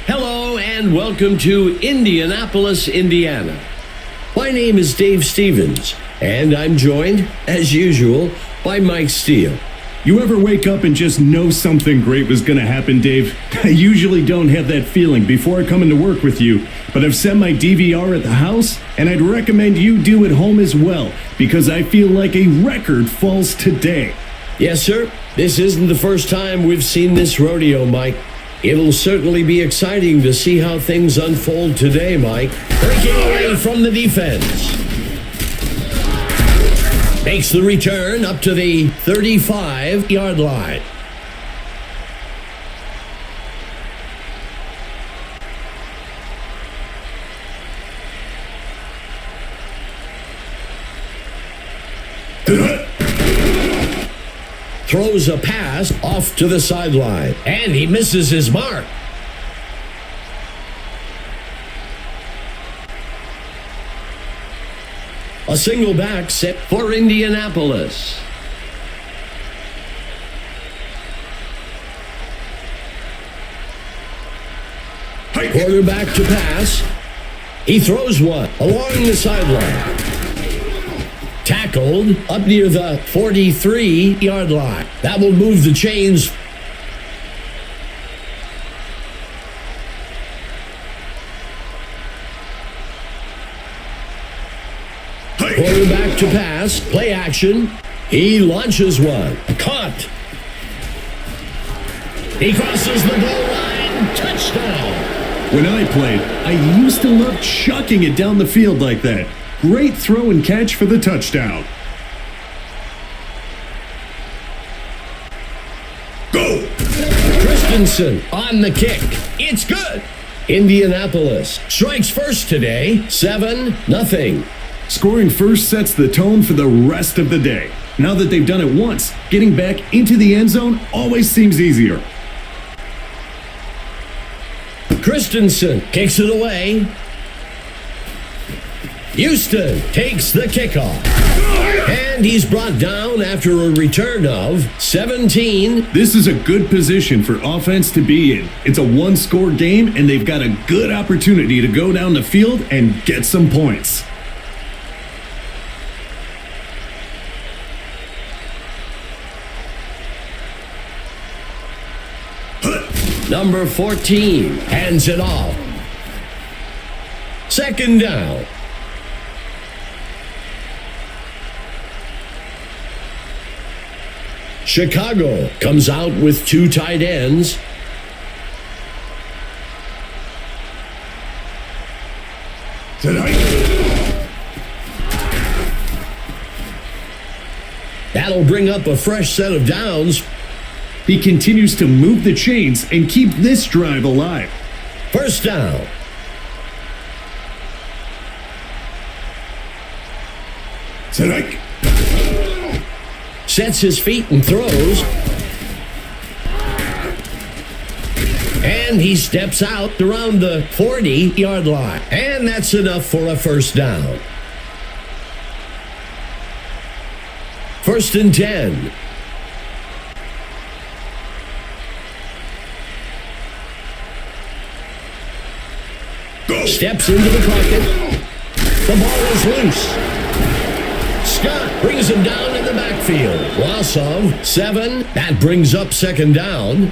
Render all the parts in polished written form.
Hello and welcome to Indianapolis, Indiana. My name is Dave Stevens, and I'm joined, as usual, by Mike Steele. You ever wake up and just know something great was going to happen, Dave? I usually don't have that feeling before I come into work with you, but I've set my DVR at the house, and I'd recommend you do at home as well, because I feel like a record falls today. Yes, sir. This isn't the first time we've seen this rodeo, Mike. It'll certainly be exciting to see how things unfold today, Mike. Breaking away from the defense. Makes the return up to the 35-yard line. Throws a pass off to the sideline, and he misses his mark. A single back set for Indianapolis. Quarterback to pass. He throws one along the sideline. Tackled up near the 43-yard line. That will move the chains. Quarterback to pass. Play action. He launches one. Caught. He crosses the goal line. Touchdown. When I played, I used to love chucking it down the field like that. Great throw and catch for the touchdown. Go! Christensen on the kick. It's good. Indianapolis strikes first today, 7-0. Scoring first sets the tone for the rest of the day. Now that they've done it once, getting back into the end zone always seems easier. Christensen kicks it away. Houston takes the kickoff. And he's brought down after a return of 17. This is a good position for offense to be in. It's a one-score game, and they've got a good opportunity to go down the field and get some points. Number 14 hands it off. Second down. Chicago comes out with two tight ends. That'll bring up a fresh set of downs. He continues to move the chains and keep this drive alive. First down. Sets his feet and throws. And he steps out around the 40-yard line. And that's enough for a first down. First and 10. Steps into the pocket. The ball is loose. Scott brings him down in the backfield. Loss of 7. That brings up second down.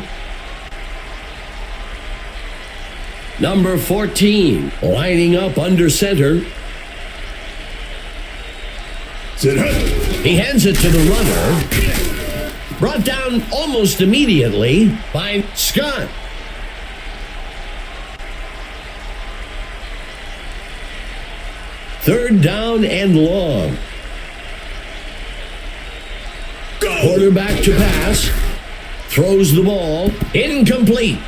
Number 14 lining up under center. He hands it to the runner. Brought down almost immediately by Scott. Third down and long. Quarterback to pass. Throws the ball. Incomplete.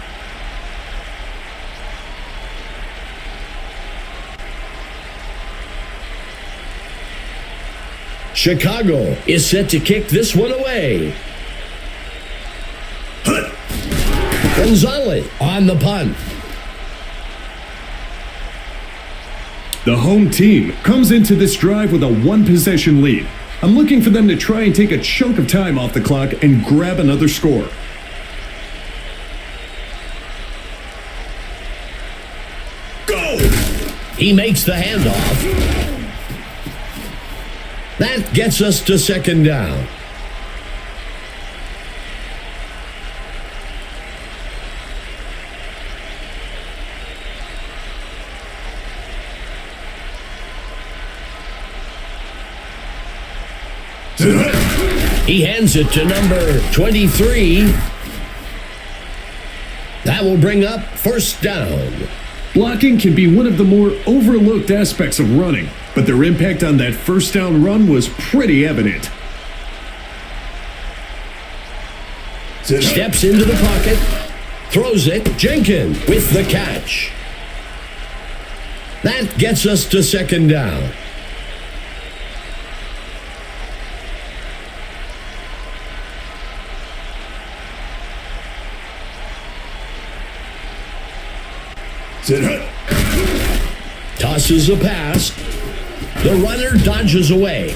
Chicago is set to kick this one away. Gonzalez on the punt. The home team comes into this drive with a one-possession lead. I'm looking for them to try and take a chunk of time off the clock and grab another score. Go! He makes the handoff. That gets us to second down. He hands it to number 23. That will bring up first down. Blocking can be one of the more overlooked aspects of running, but their impact on that first down run was pretty evident. Steps into the pocket, throws it. Jenkins with the catch. That gets us to second down. Tosses a pass. The runner dodges away.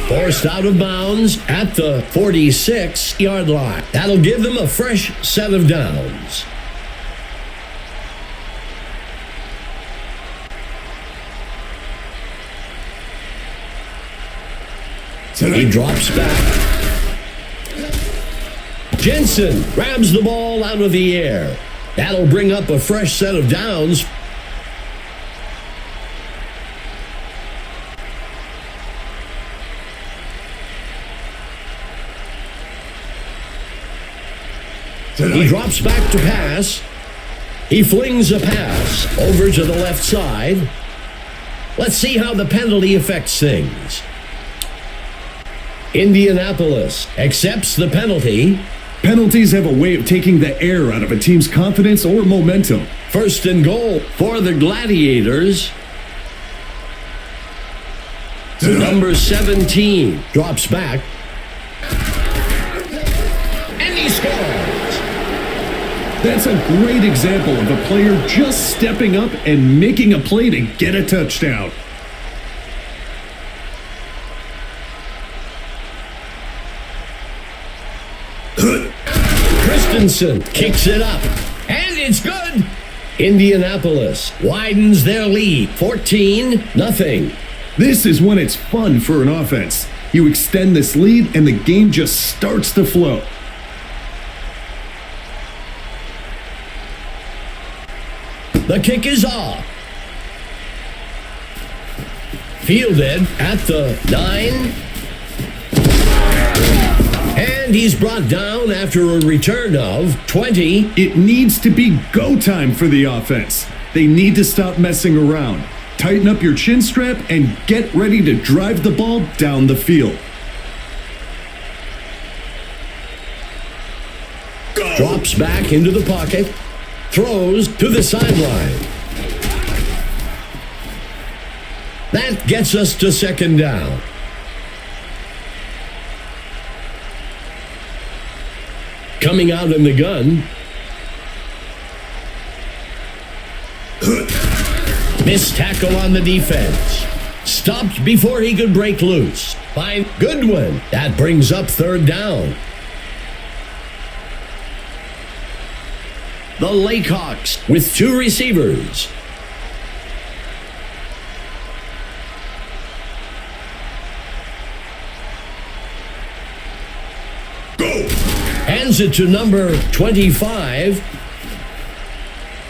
Forced out of bounds at the 46-yard line. That'll give them a fresh set of downs. He drops back. Jensen grabs the ball out of the air. That'll bring up a fresh set of downs. He drops back to pass. He flings a pass over to the left side. Let's see how the penalty affects things. Indianapolis accepts the penalty. Penalties have a way of taking the air out of a team's confidence or momentum. First and goal for the Gladiators. Number 17 drops back. And he scores. That's a great example of a player just stepping up and making a play to get a touchdown. Christensen kicks it up, and it's good. Indianapolis widens their lead, 14-0. This is when it's fun for an offense. You extend this lead, and the game just starts to flow. The kick is off. Fielded at the 9. And he's brought down after a return of 20. It needs to be go time for the offense. They need to stop messing around. Tighten up your chin strap and get ready to drive the ball down the field. Drops back into the pocket. Throws to the sideline. That gets us to second down. Coming out in the gun. Missed tackle on the defense. Stopped before he could break loose. Fine. Goodwin. That brings up third down. The Lakehawks with 2 receivers. Go! Hands it to number 25.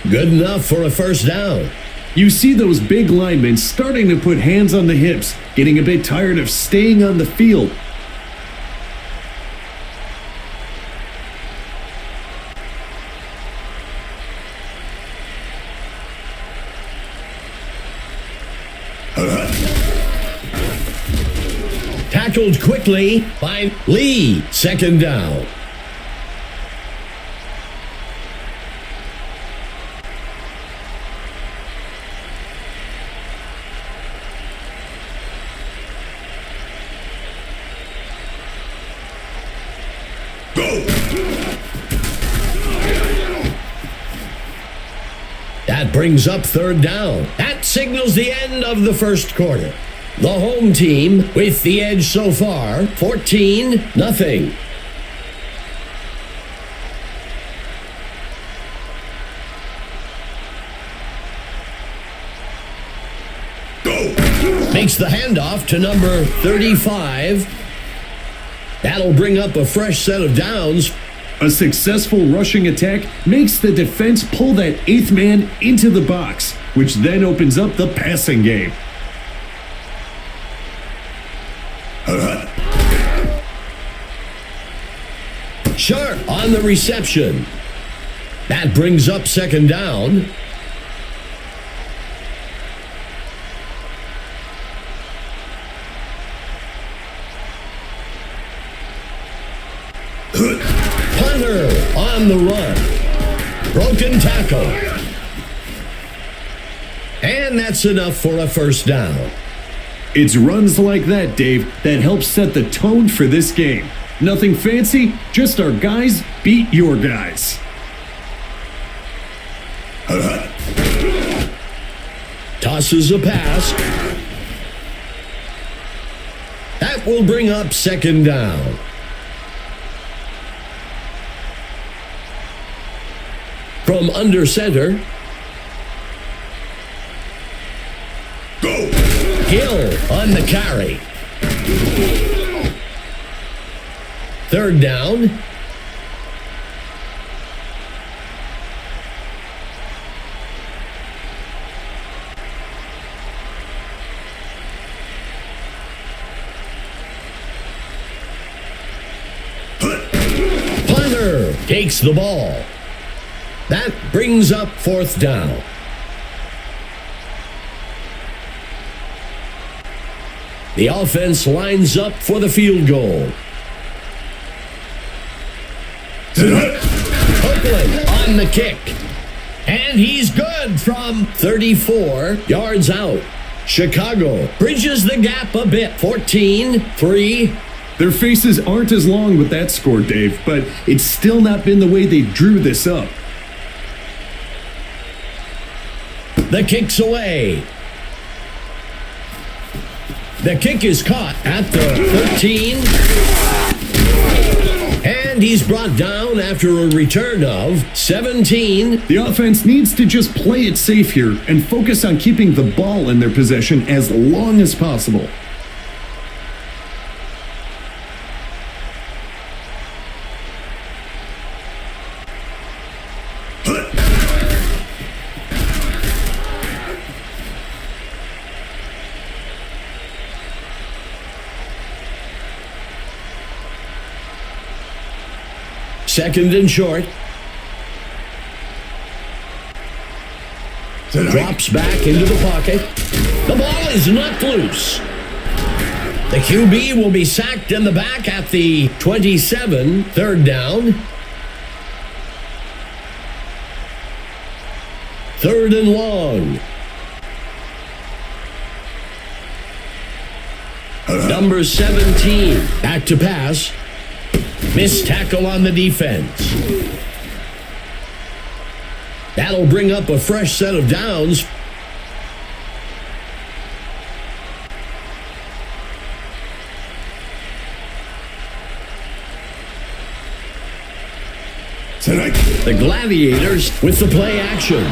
Good enough for a first down. You see those big linemen starting to put hands on the hips, getting a bit tired of staying on the field. Tackled quickly by Lee. Second down. That brings up third down. That signals the end of the first quarter. The home team with the edge so far, 14-0. Makes the handoff to number 35. That'll bring up a fresh set of downs. A successful rushing attack makes the defense pull that eighth man into the box, which then opens up the passing game. Sharp on the reception. That brings up second down. Punter on the run. Broken tackle. And that's enough for a first down. It's runs like that, Dave, that help set the tone for this game. Nothing fancy, just our guys beat your guys. Tosses a pass. That will bring up second down. From under center. Hill on the carry. Third down. Punter takes the ball. That brings up fourth down. The offense lines up for the field goal. Oakland on the kick. And he's good from 34 yards out. Chicago bridges the gap a bit. 14-3. Their faces aren't as long with that score, Dave, but it's still not been the way they drew this up. The kick's away. The kick is caught at the 13. And he's brought down after a return of 17. The offense needs to just play it safe here and focus on keeping the ball in their possession as long as possible. Second and short. Drops back into the pocket. The ball is knocked loose. The QB will be sacked in the back at the 27. Third down. Third and long. Number 17. Back to pass. Missed tackle on the defense. That'll bring up a fresh set of downs. The Gladiators with the play action.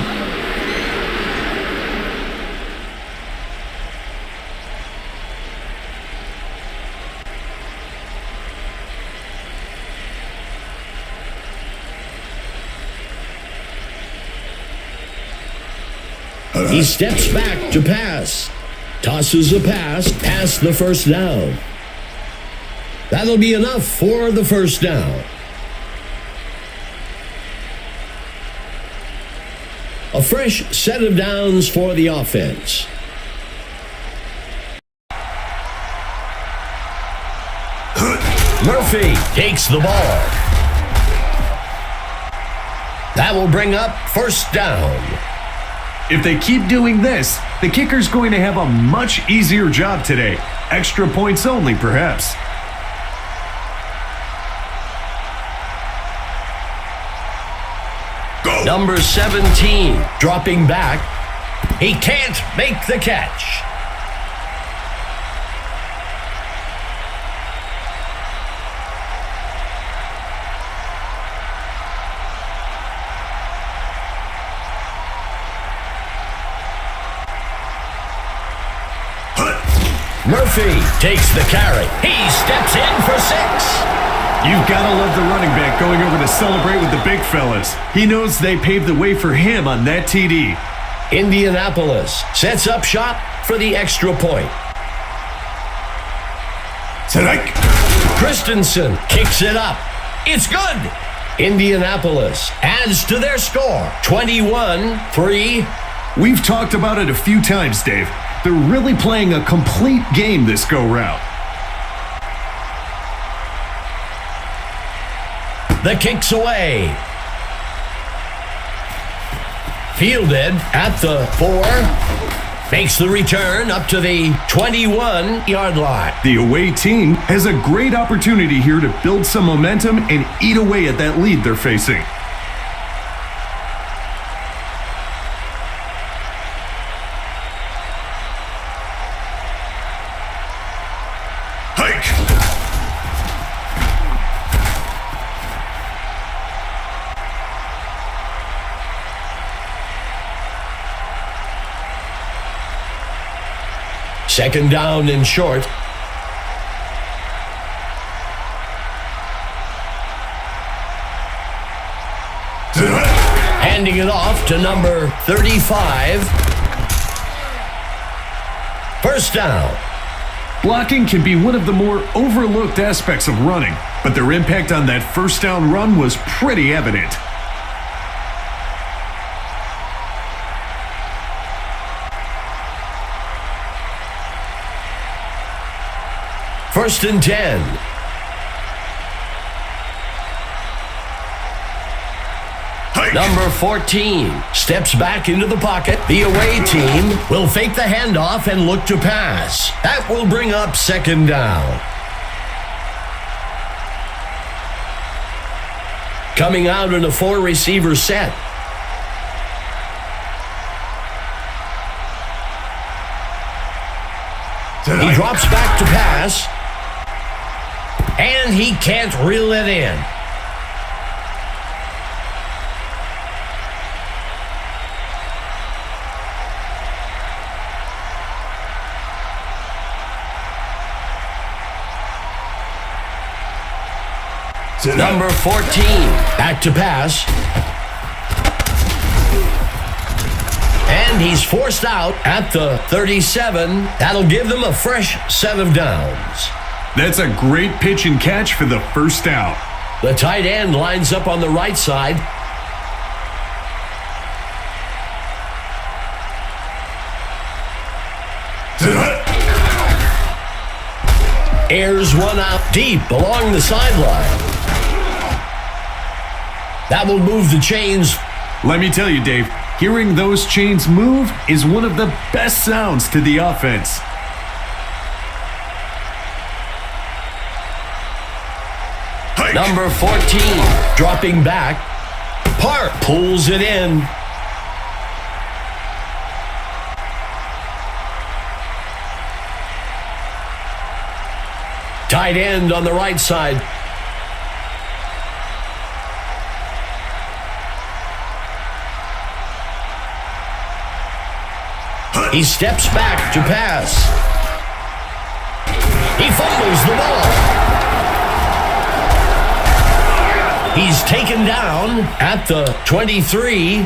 He steps back to pass. Tosses a pass past the first down. That'll be enough for the first down. A fresh set of downs for the offense. Murphy takes the ball. That will bring up first down. If they keep doing this, the kicker's going to have a much easier job today. Extra points only, perhaps. Go. Number 17, dropping back. He can't make the catch. Murphy takes the carry. He steps in for 6. You've got to love the running back going over to celebrate with the big fellas. He knows they paved the way for him on that TD. Indianapolis sets up shop for the extra point. Christensen kicks it up. It's good. Indianapolis adds to their score, 21-3. We've talked about it a few times, Dave. They're really playing a complete game this go-round. The kick's away. Fielded at the 4. Makes the return up to the 21-yard line. The away team has a great opportunity here to build some momentum and eat away at that lead they're facing. Second down and short. Handing it off to number 35. First down. Blocking can be one of the more overlooked aspects of running, but their impact on that first down run was pretty evident. First and 10. Number 14 steps back into the pocket. The away team will fake the handoff and look to pass. That will bring up second down. Coming out in a 4-receiver set. He drops back to pass, and he can't reel it in. Number 14, back to pass. And he's forced out at the 37. That'll give them a fresh set of downs. That's a great pitch and catch for the first down. The tight end lines up on the right side. Airs one out deep along the sideline. That will move the chains. Let me tell you, Dave, hearing those chains move is one of the best sounds to the offense. Number 14, dropping back. Park pulls it in. Tight end on the right side. He steps back to pass. He fumbles the ball. He's taken down at the 23.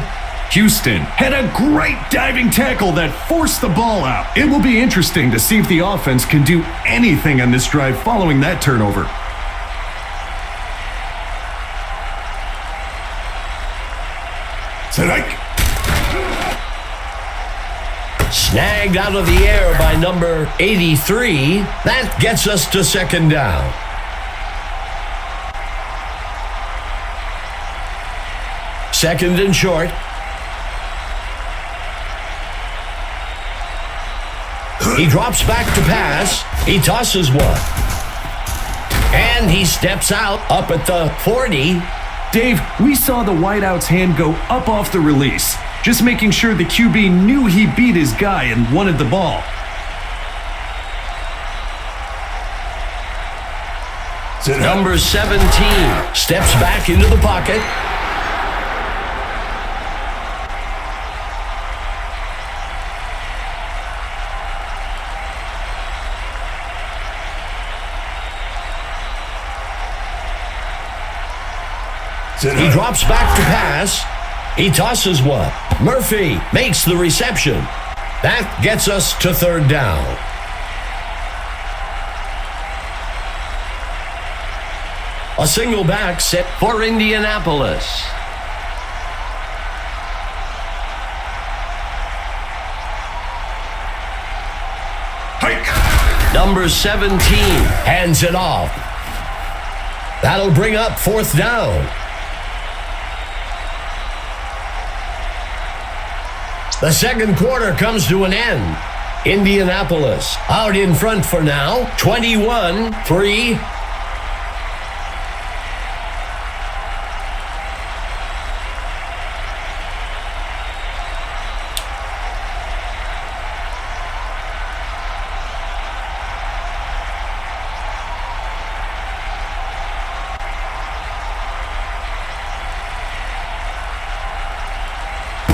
Houston had a great diving tackle that forced the ball out. It will be interesting to see if the offense can do anything on this drive following that turnover. Snagged out of the air by number 83. That gets us to second down. Second and short. He drops back to pass. He tosses one. And he steps out up at the 40. Dave, we saw the wideout's hand go up off the release, just making sure the QB knew he beat his guy and wanted the ball. Number 17 steps back into the pocket. He drops back to pass. He tosses one. Murphy makes the reception. That gets us to third down. A single back set for Indianapolis. Hike. Number 17 hands it off. That'll bring up fourth down. The second quarter comes to an end. Indianapolis out in front for now, 21-3.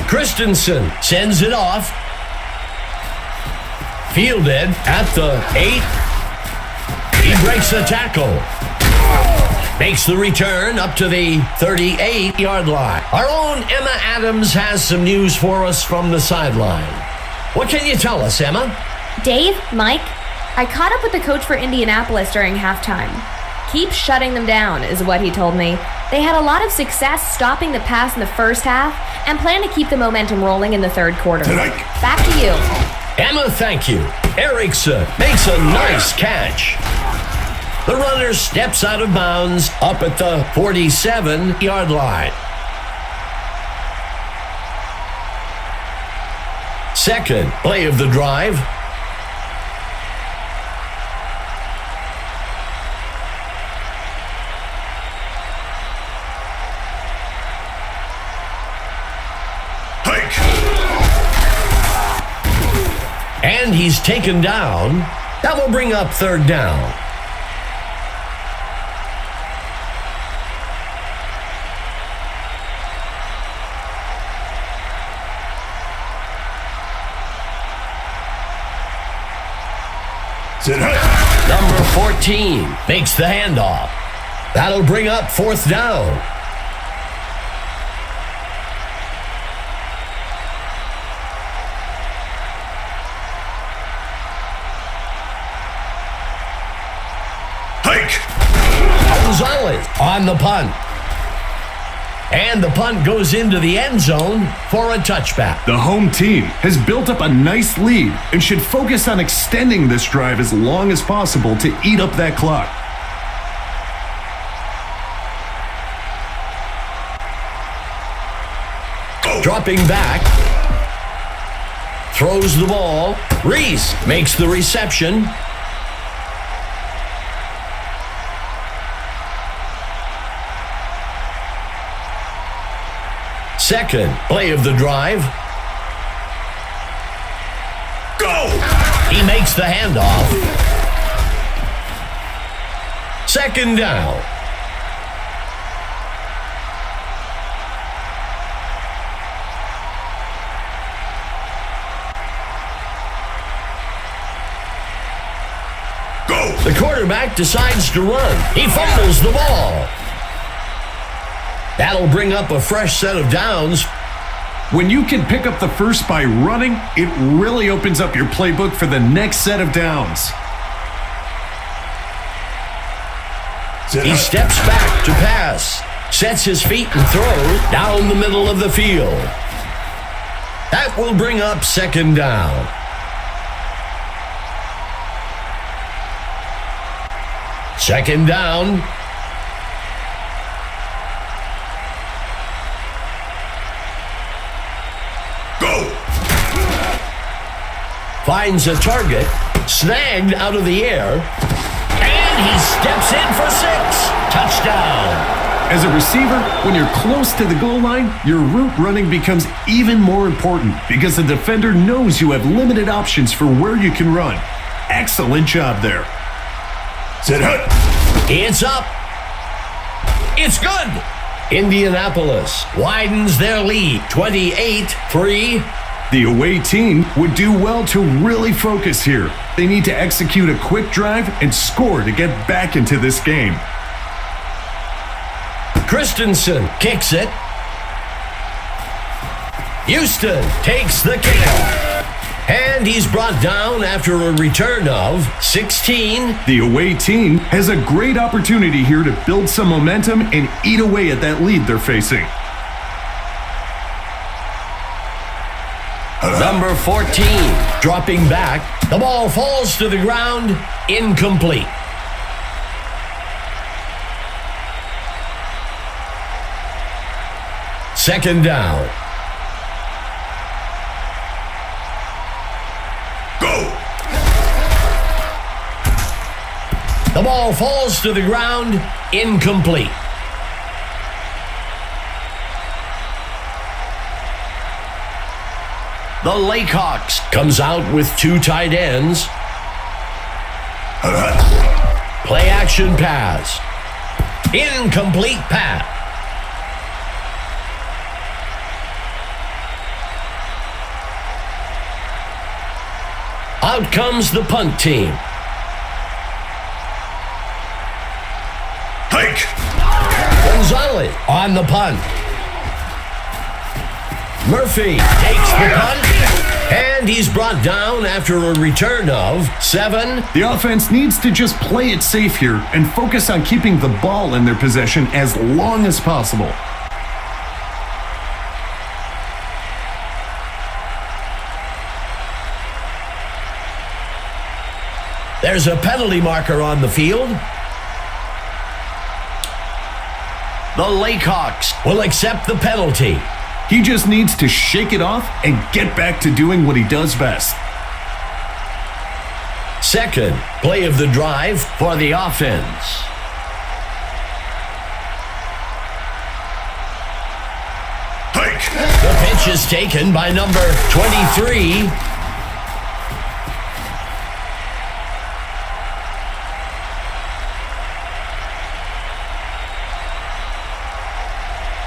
Christensen sends it off. Fielded at the 8. He breaks the tackle. Makes the return up to the 38-yard line. Our own Emma Adams has some news for us from the sideline. What can you tell us, Emma? Dave, Mike, I caught up with the coach for Indianapolis during halftime. Keep shutting them down, is what he told me. They had a lot of success stopping the pass in the first half and plan to keep the momentum rolling in the third quarter. Back to you. Emma, thank you. Erickson makes a nice catch. The runner steps out of bounds up at the 47-yard line. Second play of the drive. And he's taken down. That will bring up third down. Number 14 makes the handoff. That'll bring up fourth down. Gonzalez on the punt. And the punt goes into the end zone for a touchback. The home team has built up a nice lead and should focus on extending this drive as long as possible to eat up that clock. Dropping back. Throws the ball. Reese makes the reception. Second play of the drive. Go! He makes the handoff. Second down. Go! The quarterback decides to run. He fumbles the ball. That'll bring up a fresh set of downs. When you can pick up the first by running, it really opens up your playbook for the next set of downs. He steps back to pass, sets his feet and throws down the middle of the field. That will bring up second down. Second down. Go! Finds a target, snagged out of the air, and he steps in for 6. Touchdown. As a receiver, when you're close to the goal line, your route running becomes even more important because the defender knows you have limited options for where you can run. Excellent job there. Set hut. It's up. It's good. Indianapolis widens their lead, 28-3. The away team would do well to really focus here. They need to execute a quick drive and score to get back into this game. Christensen kicks it. Houston takes the kickoff. And he's brought down after a return of 16. The away team has a great opportunity here to build some momentum and eat away at that lead they're facing. Number 14 dropping back. The ball falls to the ground. Incomplete. Second down. Go! The ball falls to the ground. Incomplete. The Lakehawks comes out with 2 tight ends. Play action pass. Incomplete pass. Out comes the punt team. Hike! Gonzalez on the punt. Murphy takes the punt, and he's brought down after a return of 7. The offense needs to just play it safe here and focus on keeping the ball in their possession as long as possible. There's a penalty marker on the field. The Lakehawks will accept the penalty. He just needs to shake it off and get back to doing what he does best. Second play of the drive for the offense. Hike! The pitch is taken by number 23.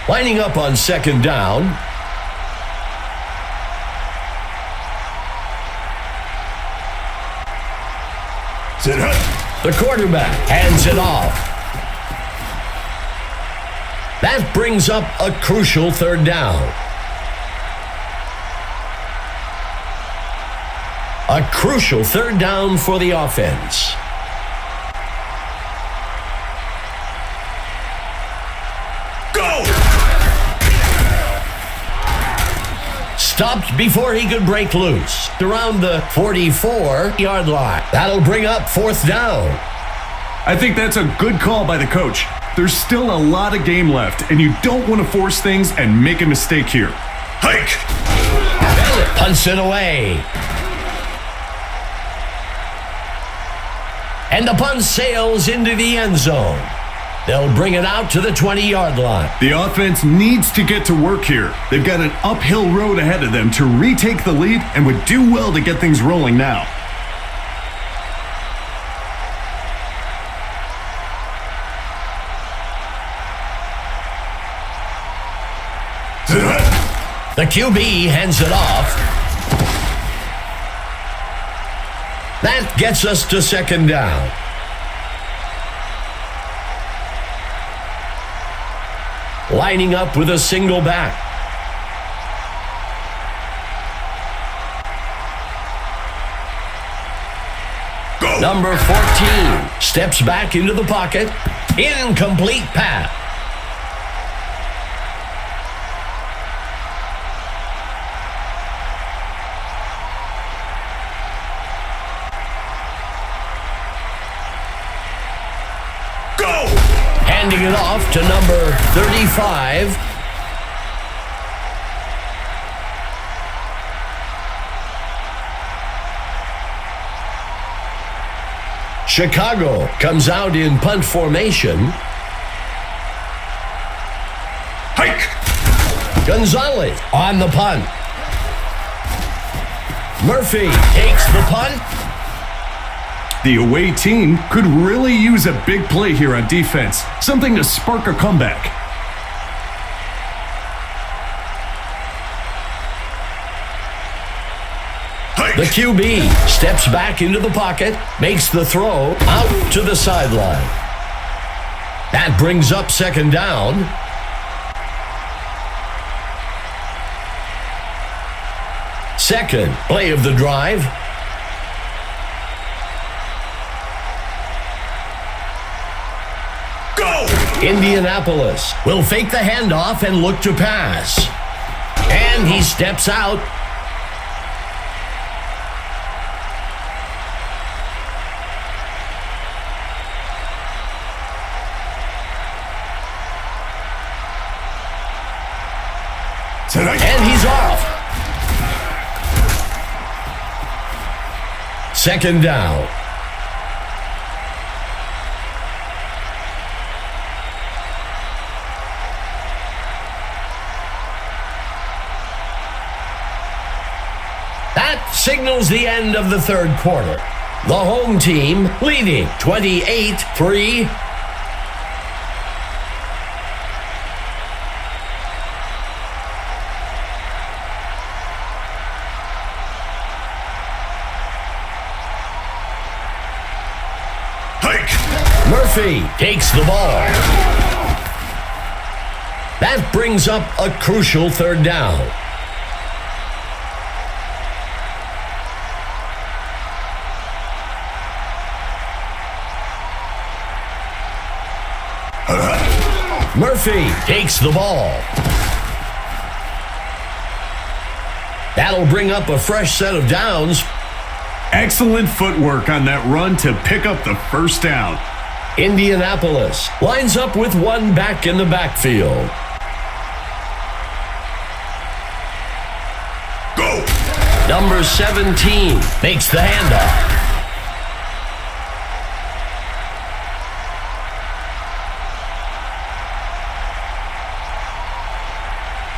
Lining up on second down. Set hut. The quarterback hands it off. That brings up a crucial third down. A crucial third down for the offense. Stopped before he could break loose. Around the 44-yard line. That'll bring up fourth down. I think that's a good call by the coach. There's still a lot of game left, and you don't want to force things and make a mistake here. Hike! Bennett punts it away. And the punt sails into the end zone. They'll bring it out to the 20-yard line. The offense needs to get to work here. They've got an uphill road ahead of them to retake the lead and would do well to get things rolling now. The QB hands it off. That gets us to second down. Lining up with a single back. Go. Number 14 steps back into the pocket. Incomplete pass. Handing it off to number 35. Chicago comes out in punt formation. Hike. Gonzalez on the punt. Murphy takes the punt. The away team could really use a big play here on defense, something to spark a comeback. Hike. The QB steps back into the pocket, makes the throw out to the sideline. That brings up second down. Second play of the drive. Go. Indianapolis will fake the handoff and look to pass. And he steps out. Tonight. And he's off. Second down. That signals the end of the third quarter. The home team leading 28-3. Hike. Murphy takes the ball. That brings up a crucial third down. Murphy takes the ball. That'll bring up a fresh set of downs. Excellent footwork on that run to pick up the first down. Indianapolis lines up with one back in the backfield. Go. Number 17 makes the handoff.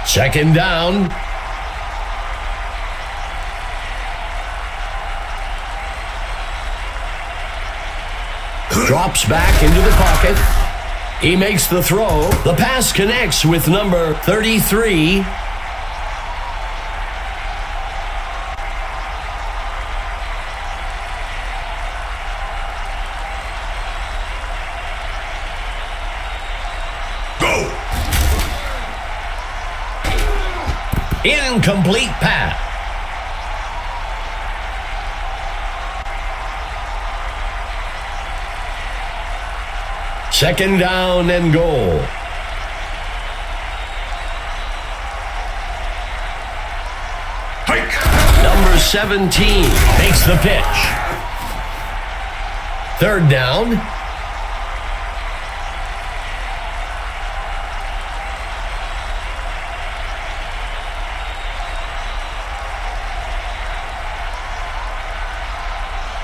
Second down. Drops back into the pocket. He makes the throw. The pass connects with number 33. Go. Incomplete pass. Second down and goal. Hike. Number 17 makes the pitch. Third down.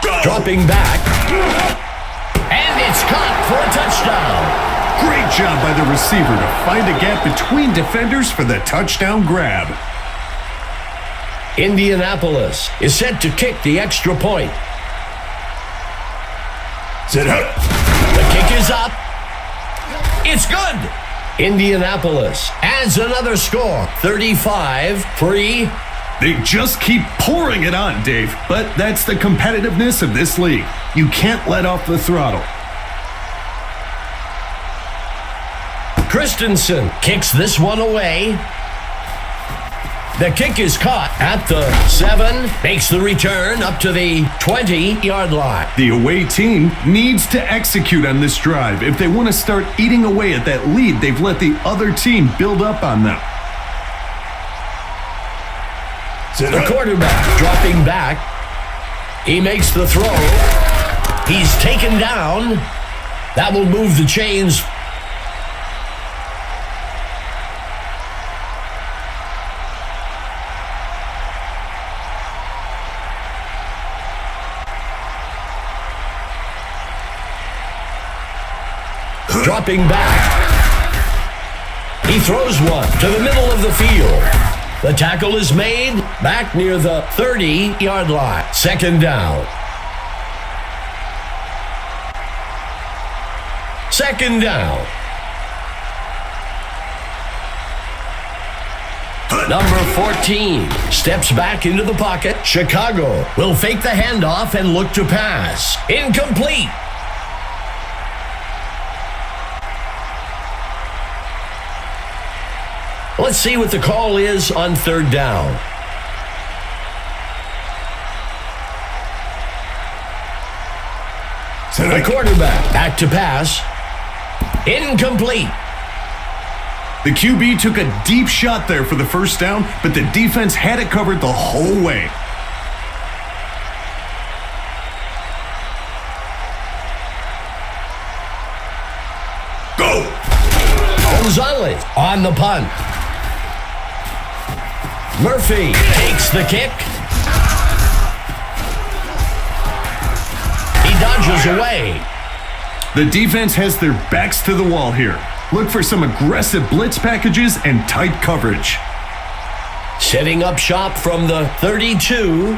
Go. Dropping back. And it's caught for a touchdown. Great job by the receiver to find a gap between defenders for the touchdown grab. Indianapolis is set to kick the extra point. Sit up. The kick is up. It's good. Indianapolis adds another score, 35-3. They just keep pouring it on, Dave. But that's the competitiveness of this league. You can't let off the throttle. Christensen kicks this one away. The kick is caught at the 7, makes the return up to the 20-yard line. The away team needs to execute on this drive if they want to start eating away at that lead they've let the other team build up on them. Sit The up. quarterback dropping back. He makes the throw. He's taken down. That will move the chains. Dropping back. He throws one to the middle of the field. The tackle is made back near the 30-yard line. Second down. Second down. Number 14 steps back into the pocket. Chicago will fake the handoff and look to pass. Incomplete. Let's see what the call is on third down. The quarterback back to pass. Incomplete. The QB took a deep shot there for the first down, but the defense had it covered the whole way. Go! Gonzalez on the punt. Murphy takes the kick. He dodges away. The defense has their backs to the wall here. Look for some aggressive blitz packages and tight coverage. Setting up shop from the 32.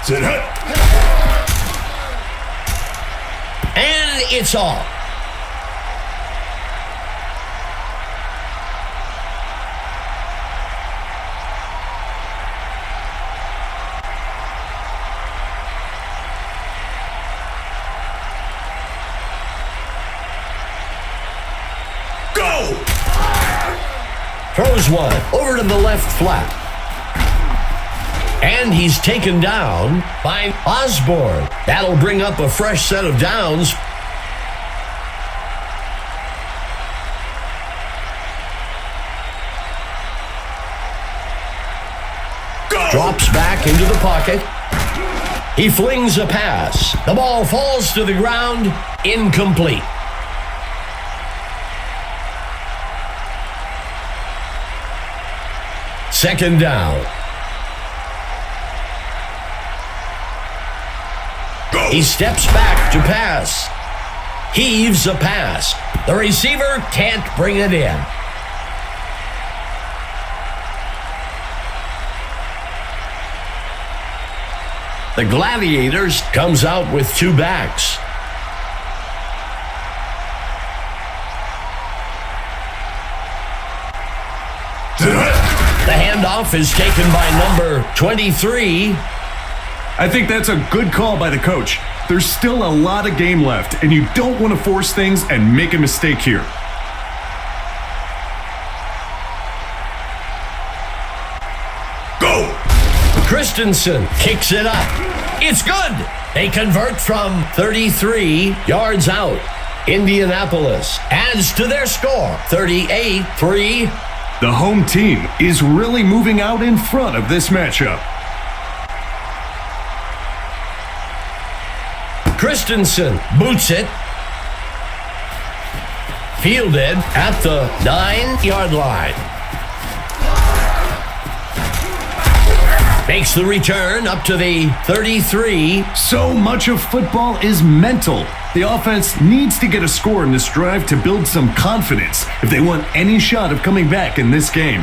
Sit hut. And it's off. Throws one over to the left flat. And he's taken down by Osborne. That'll bring up a fresh set of downs. Go! Drops back into the pocket. He flings a pass. The ball falls to the ground. Incomplete. Second down. Go! He steps back to pass. Heaves a pass. The receiver can't bring it in. The Gladiators comes out with two backs. The handoff is taken by number 23. I think that's a good call by the coach. There's still a lot of game left, and you don't want to force things and make a mistake here. Go! Christensen kicks it up. It's good. They convert from 33 yards out. Indianapolis adds to their score, 38-3. The home team is really moving out in front of this matchup. Christensen boots it. Fielded at the 9-yard line. Makes the return up to the 33. So much of football is mental. The offense needs to get a score in this drive to build some confidence if they want any shot of coming back in this game.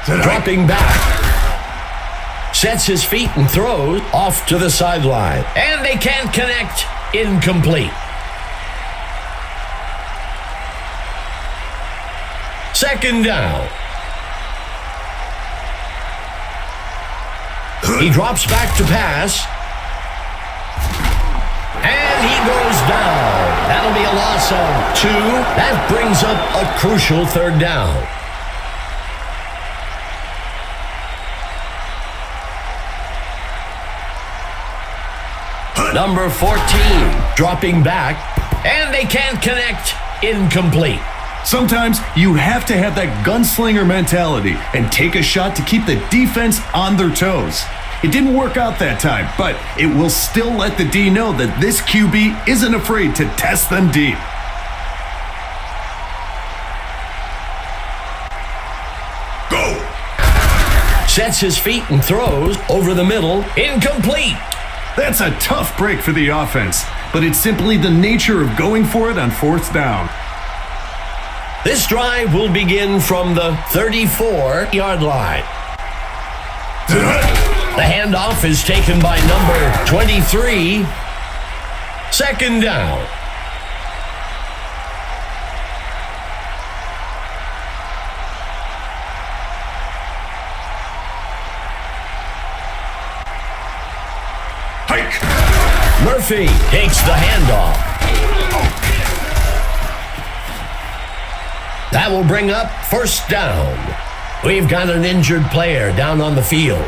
Dropping back. Sets his feet and throws off to the sideline. And they can't connect. Incomplete. Second down. He drops back to pass. And he goes down. That'll be a loss of 2. That brings up a crucial third down. Number 14 dropping back. And they can't connect. Incomplete. Sometimes you have to have that gunslinger mentality and take a shot to keep the defense on their toes. It didn't work out that time, but it will still let the D know that this QB isn't afraid to test them deep. Go! Sets his feet and throws over the middle. Incomplete. That's a tough break for the offense, but it's simply the nature of going for it on fourth down. This drive will begin from the 34-yard line. Sit hut. The handoff is taken by number 23. Second down. Hike. Murphy takes the handoff. That will bring up first down. We've got an injured player down on the field.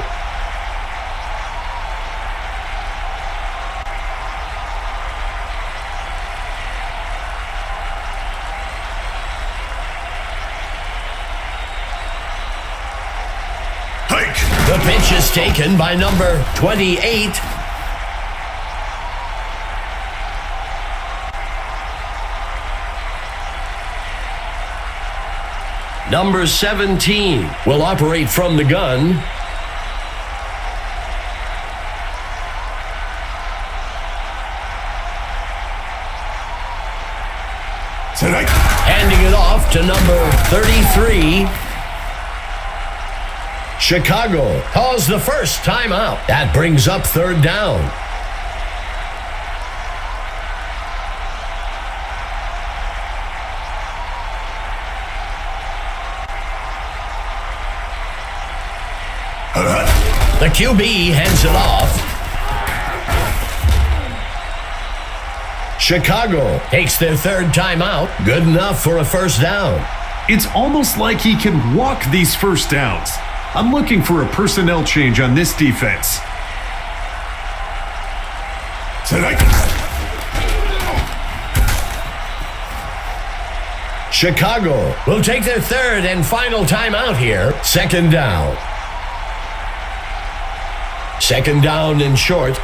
Hike. The pitch is taken by number 28. Number 17 will operate from the gun. Sit hike. Handing it off to number 33. Chicago calls the first timeout. That brings up third down. The QB hands it off. Chicago takes their third timeout. Good enough for a first down. It's almost like he can walk these first downs. I'm looking for a personnel change on this defense. Sit hike. Chicago will take their third and final timeout here. Second down. Second down and short.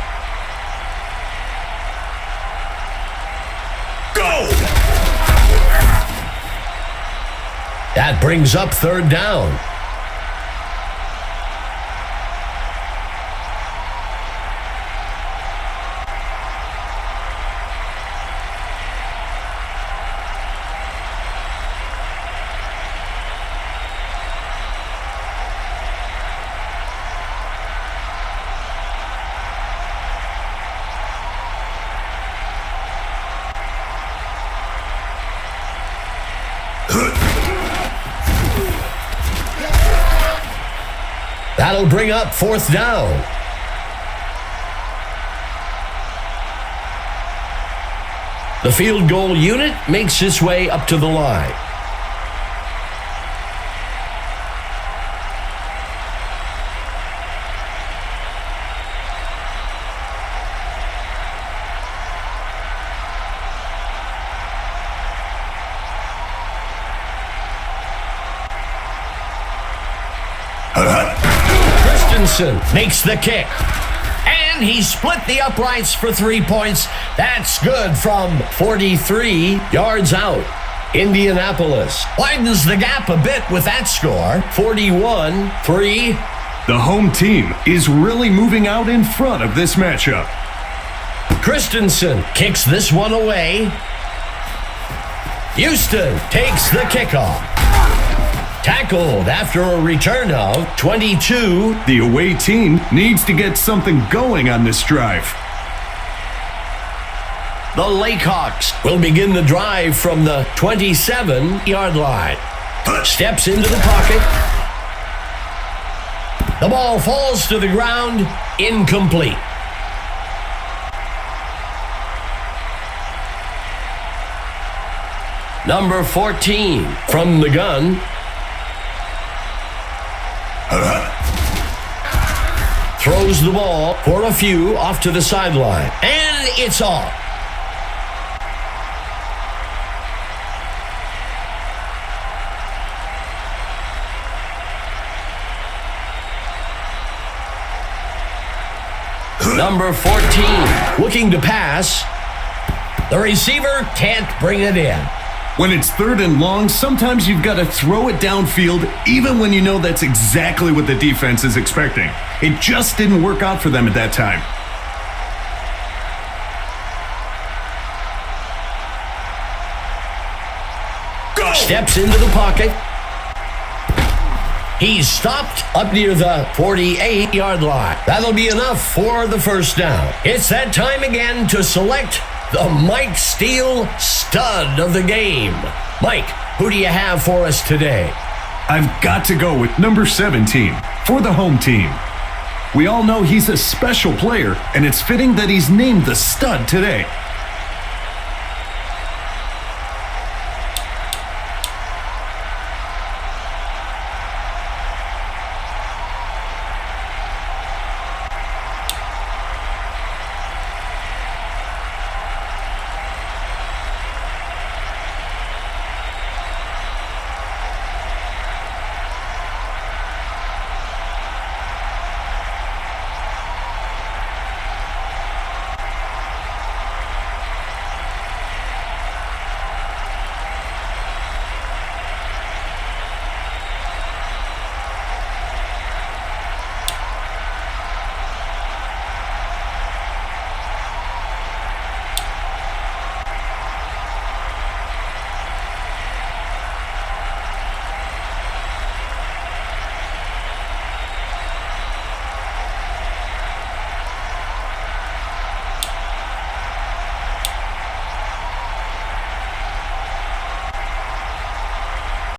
Go. That brings up third down. That'll bring up fourth down. The field goal unit makes its way up to the line. Makes the kick. And he split the uprights for 3 points. That's good from 43 yards out. Indianapolis widens the gap a bit with that score, 41-3. The home team is really moving out in front of this matchup. Christensen kicks this one away. Houston takes the kickoff. Tackled after a return of 22. The away team needs to get something going on this drive. The Lakehawks will begin the drive from the 27-yard line. Steps into the pocket. The ball falls to the ground, incomplete. Number 14 from the gun. Throws the ball for a few off to the sideline. And it's off. Number 14 looking to pass. The receiver can't bring it in. When it's third and long, sometimes you've got to throw it downfield, even when you know that's exactly what the defense is expecting. It just didn't work out for them at that time. steps into the pocket. He's stopped up near the 48-yard line. That'll be enough for the first down. It's that time again to select the Mike Steele stud of the game. Mike, who do you have for us today? I've got to go with number 17 for the home team. We all know he's a special player, and it's fitting that he's named the stud today.